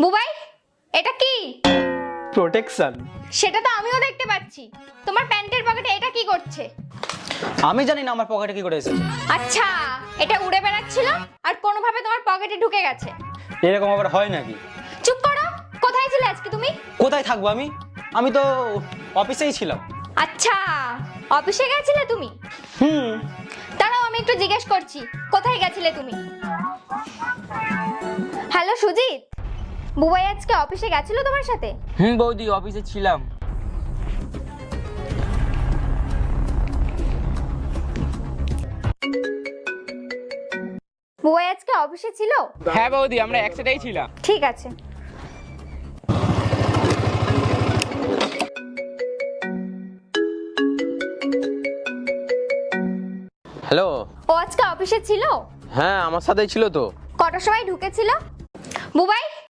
বুবাই, এটা কি? প্রোটেকশন। সেটা তো আমিও দেখতে পাচ্ছি। তোমার প্যান্টের পকেটে এটা কি করছে? আমি জানি না আমার পকেটে কি করে এসেছে। আচ্ছা, এটা উড়ে বেড়াচ্ছিল আর কোনোভাবে তোমার পকেটে ঢুকে গেছে। এরকম আবার হয় নাকি? চুপ করো। কোথায় ছিলে আজকে তুমি? কোথায় থাকবো আমি? আমি তো অফিসেই ছিলাম। আচ্ছা, অফিসে গেছিলে তুমি? হুম। দাঁড়াও, আমি একটু জিজ্ঞেস করছি, কোথায় গেছিলে তুমি? হ্যালো সুজিত, বুবাই আজকে অফিসে গেছিল তোমার সাথে? বৌদি, অফিসে ছিলাম। বুবাই আজকে অফিসে ছিল? হ্যাঁ বৌদি, আমরা একসাথেই ছিলাম। ঠিক আছে। হ্যালো। ও আজকে অফিসে ছিল? হ্যাঁ, আমার সাথেই ছিল তো। কটার সময় ঢুকেছিল? বুবাই,